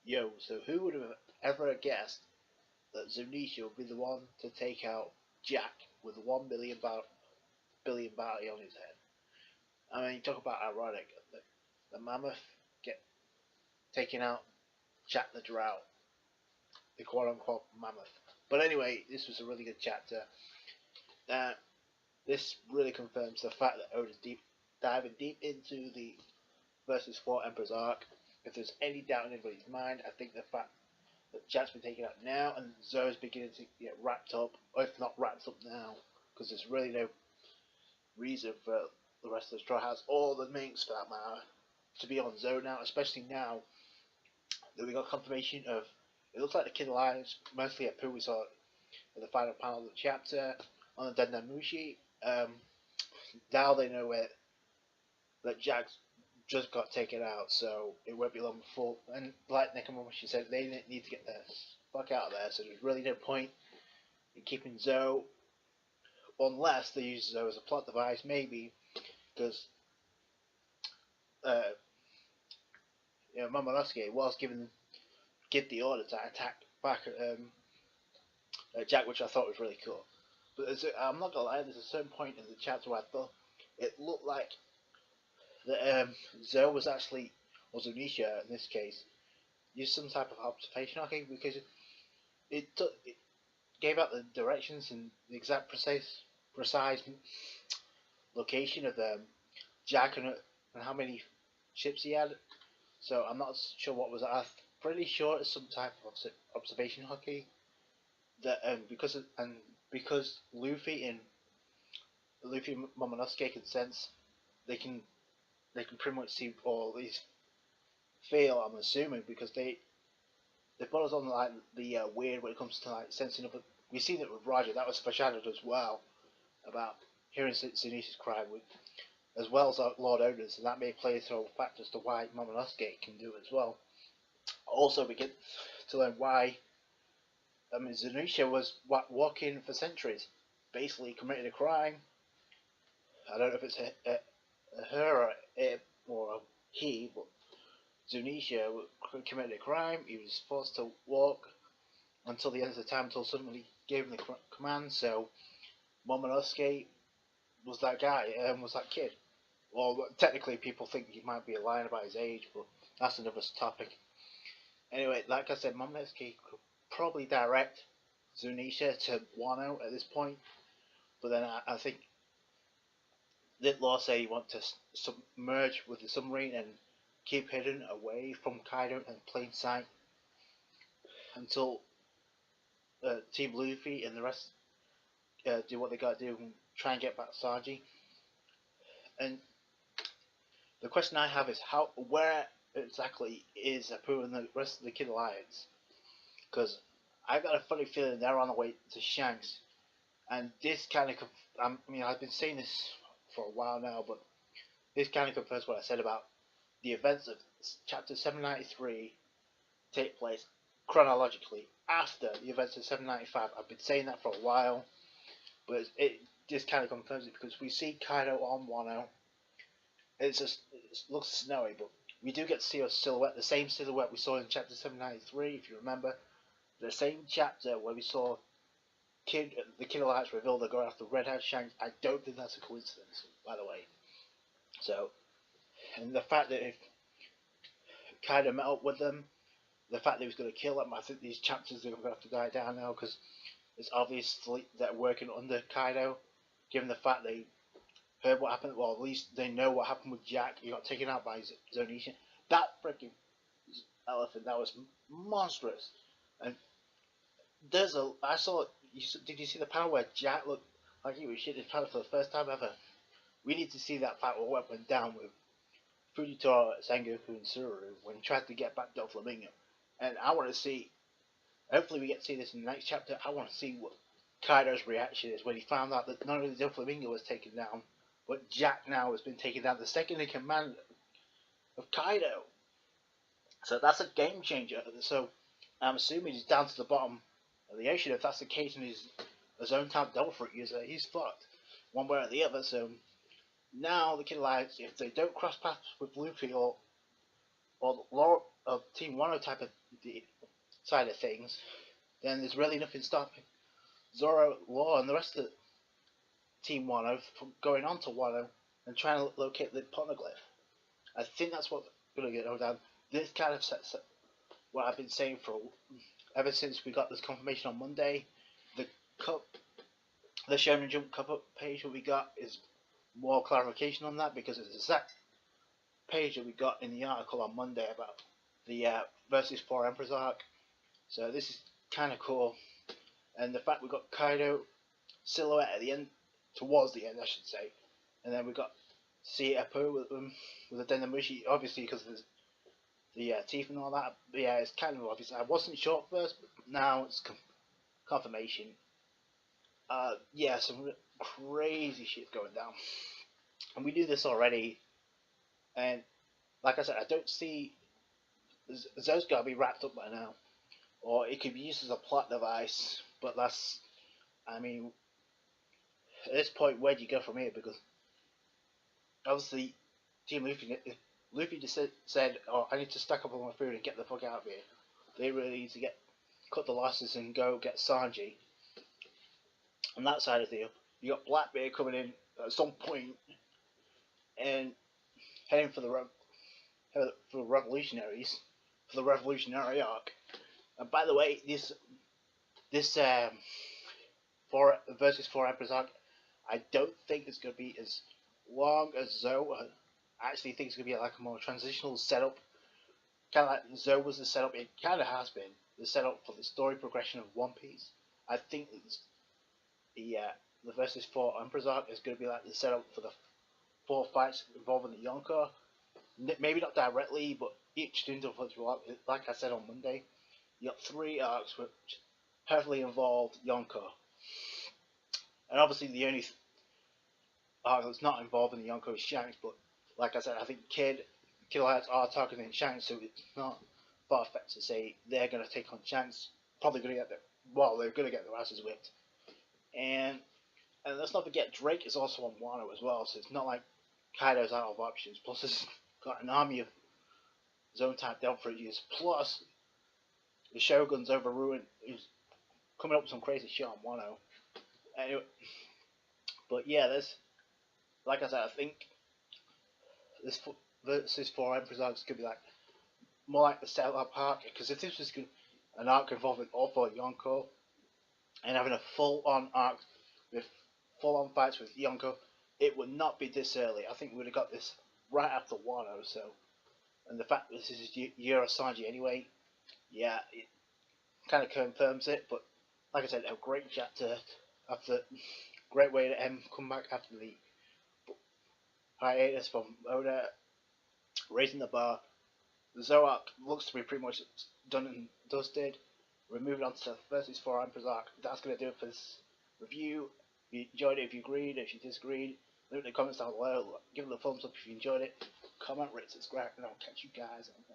Yo, so who would have ever guessed that Zounisha would be the one to take out Jack with 1 billion bounty on his head? I mean, talk about ironic. The mammoth get taking out Jack the Drought, the quote-unquote mammoth. But anyway, this was a really good chapter. Uh, this really confirms the fact that Oda's diving deep into the versus 4 Emperors arc. If there's any doubt in anybody's mind, I think the fact that Jack's been taken out now and Zoe's beginning to get wrapped up, or if not wrapped up now, because there's really no reason for the rest of the Straw Hats or the Minx for that matter to be on Zoe now, especially now that we got confirmation of it looks like the Kid Alliance, mostly Apu we saw in the final panel of the chapter on the Dendamushi. Now they know where that Jack's just got taken out, so it won't be long before. And like Nekomamushi said, they need to get the fuck out of there, so there's really no point in keeping Zoe unless they use Zoe as a plot device, maybe, because Momonosuke was give the order to attack back at Jack, which I thought was really cool. But I'm not gonna lie, there's a certain point in the chapter where I thought it looked like that Zoe was actually, or Zounisha in this case, used some type of observation hacking, because it gave out the directions and the exact precise location of Jack and how many ships he had. So I'm not sure what was that. I'm pretty sure it's some type of observation hockey that because Luffy and Momonosuke can sense, they can pretty much see, or at least feel, I'm assuming, because they put us on like the weird when it comes to like sensing up. We've seen it with Roger, that was foreshadowed as well about hearing Zunisha's cry, as well as Lord Oda's, and that may play through fact as to why Momonosuke can do it as well. Also, we get to learn why Zounisha was walking for centuries, basically committed a crime. I don't know if it's her or he, but Zounisha committed a crime. He was forced to walk until the end of the time, until somebody gave him the command. So Momonosuke was that guy, was that kid. Well, technically people think he might be lying about his age, but that's another topic. Anyway, like I said, Momonosuke could probably direct Zounisha to Wano at this point, but then I think did Law say he wants to submerge with the submarine and keep hidden away from Kaido in plain sight until Team Luffy and the rest do what they gotta do and try and get back Sanji. And the question I have is where exactly is Apu and the rest of the Kid Alliance? Because I got a funny feeling they're on the way to Shanks, and this kind of I've been saying this for a while now, but this kind of confirms what I said about the events of chapter 793 take place chronologically after the events of 795. I've been saying that for a while, but it just kind of confirms it, because we see Kaido on Wano. It looks snowy, but we do get to see a silhouette, the same silhouette we saw in chapter 793, if you remember. The same chapter where we saw the Kid Alliance reveal they're going after Red Hat Shanks. I don't think that's a coincidence, by the way. So, and the fact that if Kaido met up with them, the fact that he was going to kill them, I think these chapters are going to have to die down now, because it's obviously they're working under Kaido, given the fact they heard what happened. Well, at least they know what happened with Jack. He got taken out by Zounisha. That freaking elephant, that was monstrous. And did you see the panel where Jack looked like he was shit his pants for the first time ever? We need to see that battle what went down with Fujitora, Sengoku, and Sururu when he tried to get back Doflamingo. And I want to see, hopefully we get to see this in the next chapter. I want to see what Kaido's reaction is when he found out that not only Doflamingo was taken down, but Jack now has been taken down, the second in command of Kaido. So that's a game changer. So I'm assuming he's down to the bottom of the ocean. If that's the case, and he's a zone type double fruit user, he's fucked one way or the other. So now the Kid Alliance, if they don't cross paths with Luffy or Team Wano type of the side of things, then there's really nothing stopping Zoro, Law, and the rest of Team Wano from going on to Wano and trying to locate the poneglyph. I think that's what's going to go down. This kind of sets up what I've been saying for ever since we got this confirmation on Monday. The cup, the Shonen Jump Cup up page that we got is more clarification on that, because it's the exact page that we got in the article on Monday about the versus 4 Emperors arc. So this is kind of cool, and the fact we got Kaido silhouette at the end, towards the end I should say, and then we got see Eppo with them with the Dendemushi, obviously because of the teeth and all that. But yeah, it's kind of obvious. I wasn't sure at first, but now it's confirmation. Yeah, some crazy shit going down, and we knew this already. And like I said, I don't see Zoe's got to be wrapped up by now, or it could be used as a plot device. But that's, I mean, at this point, where do you go from here? Because obviously, Team Luffy, if Luffy just said, "Oh, I need to stack up on my food and get the fuck out of here," they really need to cut the losses and go get Sanji. On that side of the deal, you got Blackbeard coming in at some point and heading for the revolutionaries, for the revolutionary arc. And by the way, this 4 versus 4 Emperors arc, I don't think it's going to be as long as Zoe. I actually think it's going to be like a more transitional setup, kind of like Zoe was the setup. It kind of has been the setup for the story progression of One Piece. I think the versus 4 Emperors arc is going to be like the setup for the 4 fights involving the Yonko. Maybe not directly, but each individual arc, like I said on Monday, you got 3 arcs which heavily involved Yonko. And obviously the only arc that's not involved in the Yonko is Shanks, but like I said, I think Kid Alliance are targeting Shanks, so it's not far-fetched to say they're going to take on Shanks. Probably going to get they're going to get their asses whipped. And let's not forget, Drake is also on Wano as well, so it's not like Kaido's out of options. Plus, he's got an army of zone type Delta use. Plus, the Shogun's over Ruin, who's coming up with some crazy shit on Wano. Anyway, but yeah, like I said, I think this versus 4 Emperors arc could be like more like the setup arc, because if this was an arc involving all 4 Yonko and having a full-on arc with full-on fights with Yonko, it would not be this early. I think we would have got this right after Wano. So, and the fact that this is Yura Sanji anyway, yeah, it kind of confirms it. But like I said, a great chapter after, great way to come back after the hiatus from Oda, raising the bar. The Zoe arc looks to be pretty much done and dusted. We're moving on to the versus 4 Emperors arc. That's going to do it for this review. If you enjoyed it, if you agreed, if you disagreed, leave it in the comments down below. Give it a thumbs up if you enjoyed it. Comment, rate, subscribe, and I'll catch you guys on the